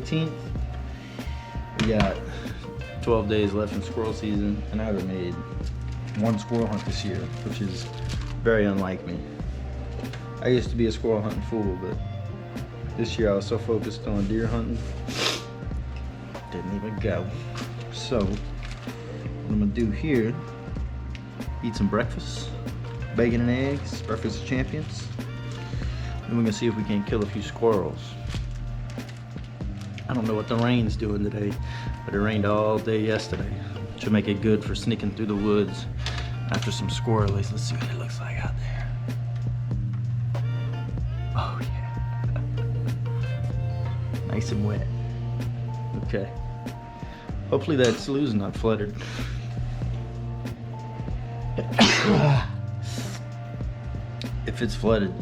18th. We got 12 days left in squirrel season, and I haven't made one squirrel hunt this year, which is very unlike me. I used to be a squirrel hunting fool, but this year I was so focused on deer hunting, didn't even go. So what I'm gonna do here, eat some breakfast, bacon and eggs, breakfast of champions. Then we're gonna see if we can kill a few squirrels. I don't know what the rain's doing today, but it rained all day yesterday. Should make it good for sneaking through the woods after some squirrelies. Let's see what it looks like out there. Oh yeah. Nice and wet. Okay. Hopefully that slough's not flooded. If it's flooded,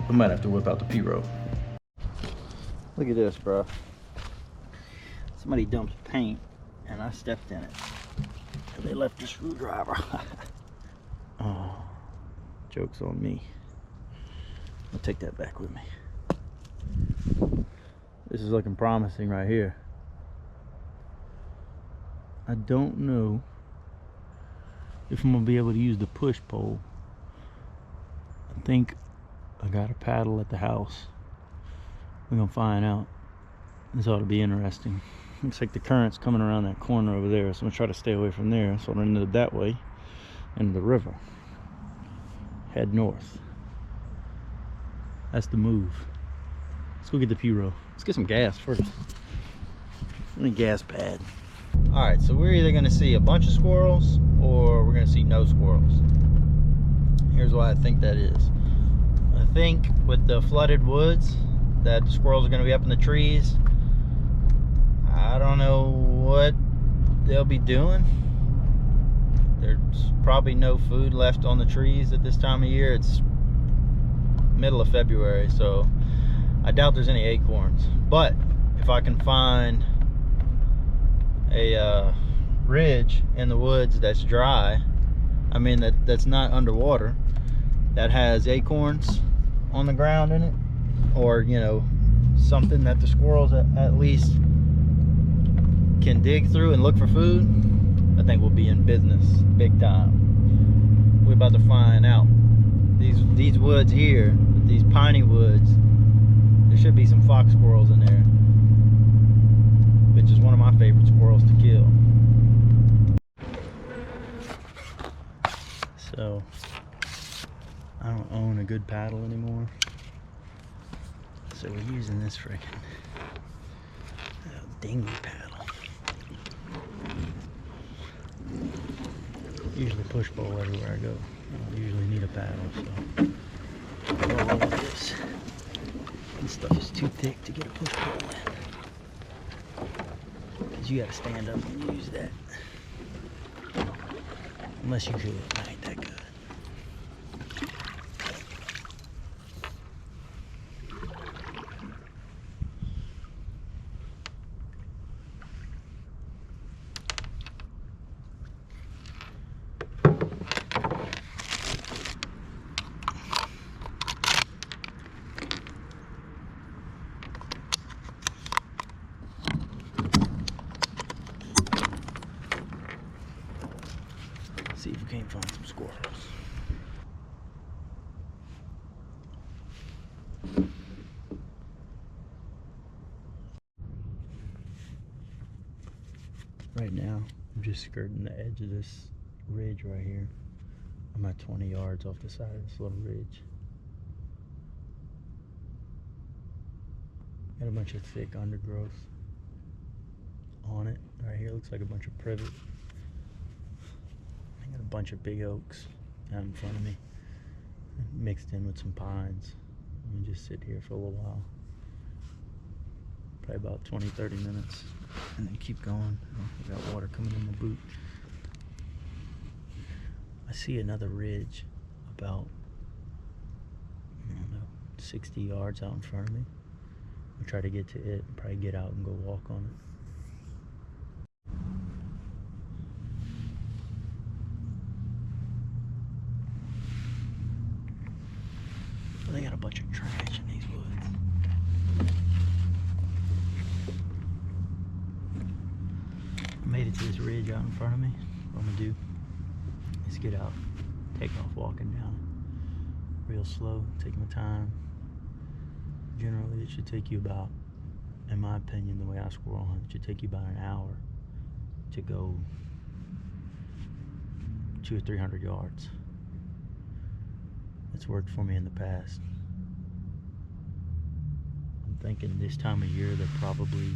I might have to whip out the Pirogue. Look at this, bro. Somebody dumped paint and I stepped in it. And they left a screwdriver. Oh, joke's on me. I'll take that back with me. This is looking promising right here. I don't know if I'm gonna be able to use the push pole. I think I got a paddle at the house. We're gonna find out. This ought to be interesting. Looks like the current's coming around that corner over there, so I'm gonna try to stay away from there. So I'm gonna head that way into the river. Head north. That's the move. Let's go get the Pirogue. Let's get some gas first. I need a gas pad. All right, so we're either gonna see a bunch of squirrels or we're gonna see no squirrels. Here's why I think that is. I think with the flooded woods that the squirrels are gonna be up in the trees. I don't know what they'll be doing. There's probably no food left on the trees at this time of year. It's middle of February, so I doubt there's any acorns. But if I can find a ridge in the woods that's dry, I mean that's not underwater, that has acorns on the ground in it, or you know, something that the squirrels at least can dig through and look for food, I think we'll be in business big time. We're about to find out. These woods here, these piney woods, there should be some fox squirrels in there, which is one of my favorite squirrels to kill. So I don't own a good paddle anymore, so we're using this freaking dinghy paddle. Usually push pole everywhere I go. I don't usually need a paddle, so roll with this. This stuff is too thick to get a push pole in, because you gotta stand up and use that. Unless you could, it ain't that good. See if we can't find some squirrels. Right now, I'm just skirting the edge of this ridge right here. I'm at 20 yards off the side of this little ridge. Got a bunch of thick undergrowth on it. Right here looks like a bunch of privet. I got a bunch of big oaks out in front of me, mixed in with some pines. I'm gonna just sit here for a little while, probably about 20-30 minutes, and then keep going. I got water coming in my boot. I see another ridge about, I don't know, 60 yards out in front of me. I'll try to get to it and probably get out and go walk on it. They got a bunch of trash in these woods. to this ridge out in front of me, what I'm gonna do is get out, take off walking down it real slow, take my time. Generally it should take you about, in my opinion, the way I squirrel hunt, it should take you about an hour to go 200 or 300 yards. It's worked for me in the past. I'm thinking this time of year they're probably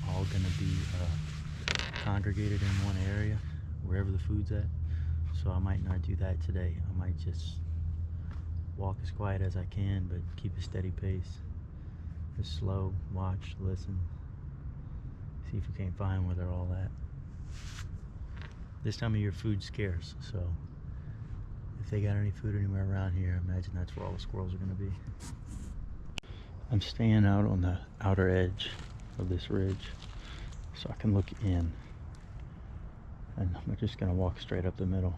all gonna be congregated in one area, wherever the food's at. So I might not do that today. I might just walk as quiet as I can, but keep a steady pace. Just slow, watch, listen, see if we can't find where they're all at. This time of year food's scarce, so if they got any food anywhere around here, I imagine that's where all the squirrels are gonna be. I'm staying out on the outer edge of this ridge so I can look in, and I'm just gonna walk straight up the middle.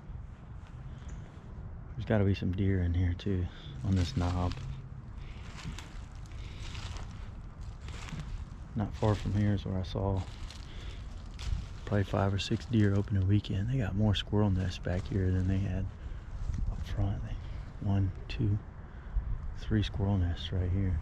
There's got to be some deer in here too on this knob. Not far from here is where I saw probably 5 or 6 deer opening weekend. They got more squirrel nests back here than they had up front. 1, 2, 3 squirrel nests right here.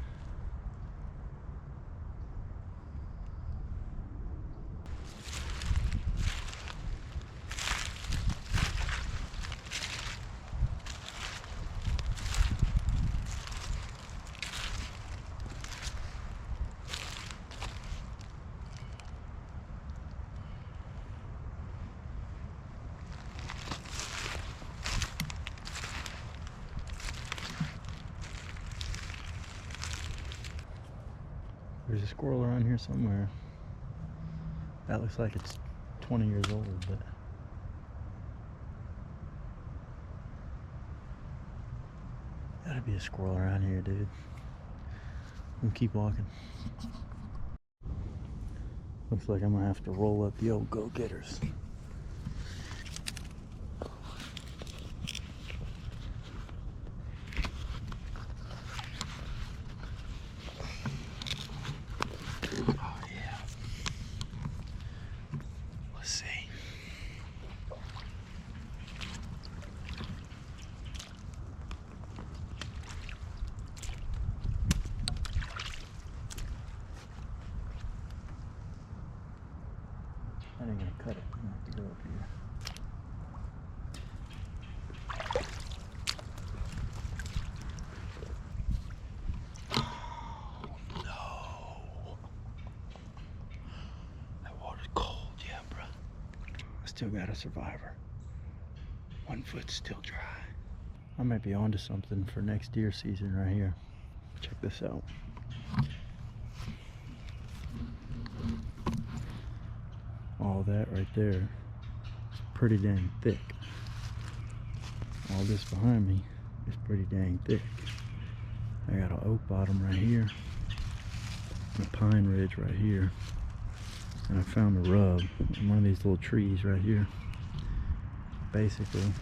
There's a squirrel around here somewhere. That looks like it's 20 years old, but gotta be a squirrel around here, dude. We'll keep walking. Looks like I'm gonna have to roll up the old go-getters. That ain't gonna cut it. I'm gonna have to go up here. Oh, no. That water's cold, yeah, bro. I still got a survivor. One foot's still dry. I might be onto something for next deer season right here. Check this out. All that right there is pretty dang thick. All this behind me is pretty dang thick. I got an oak bottom right here, and a pine ridge right here, and I found a rub in one of these little trees right here. Basically,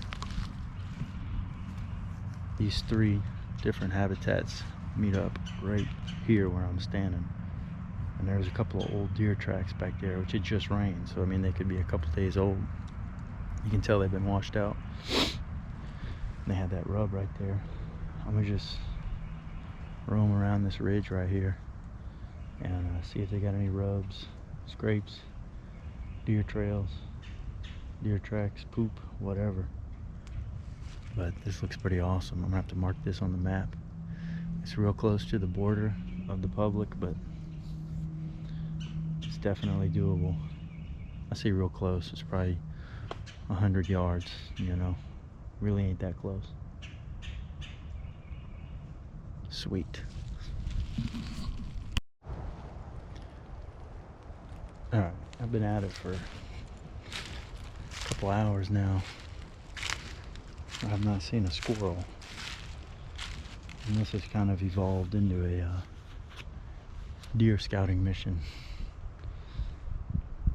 these 3 different habitats meet up right here where I'm standing. And there's a couple of old deer tracks back there, which it just rained, so I mean they could be a couple days old. You can tell they've been washed out. And they had that rub right there. I'm gonna just roam around this ridge right here and see if they got any rubs, scrapes, deer trails, deer tracks, poop, whatever. But this looks pretty awesome. I'm gonna have to mark this on the map. It's real close to the border of the public, but it's definitely doable. I say real close, it's probably 100 yards, you know. Really ain't that close. Sweet. Alright, I've been at it for a couple hours now. I have not seen a squirrel. And this has kind of evolved into a deer scouting mission.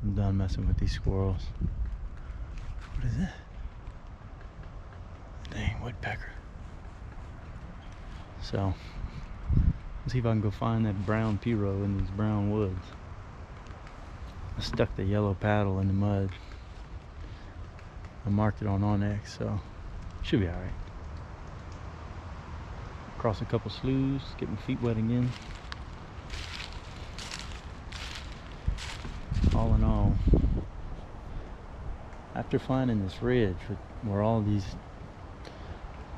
I'm done messing with these squirrels. What is that? Dang, woodpecker. So, let's see if I can go find that brown pirogue in these brown woods. I stuck the yellow paddle in the mud I marked it on Onyx, so should be alright. Cross a couple sloughs, get my feet wet again. All in all, after finding this ridge where all these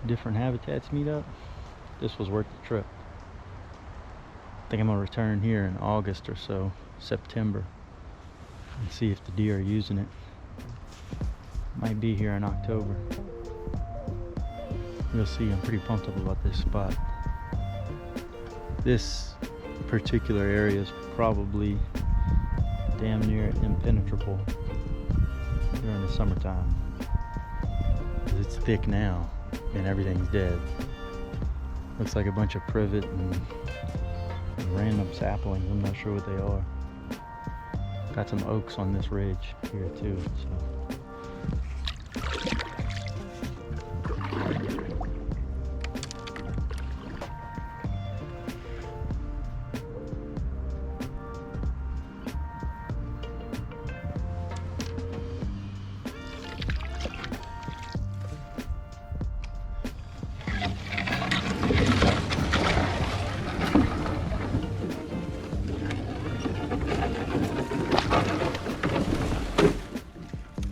different habitats meet up, this was worth the trip. I think I'm gonna return here in August or so, September, and see if the deer are using it. Might be here in October. We'll see. I'm pretty pumped up about this spot. This particular area is probably damn near impenetrable during the summertime. It's thick now and everything's dead. Looks like a bunch of privet and random saplings. I'm not sure what they are. Got some oaks on this ridge here too, so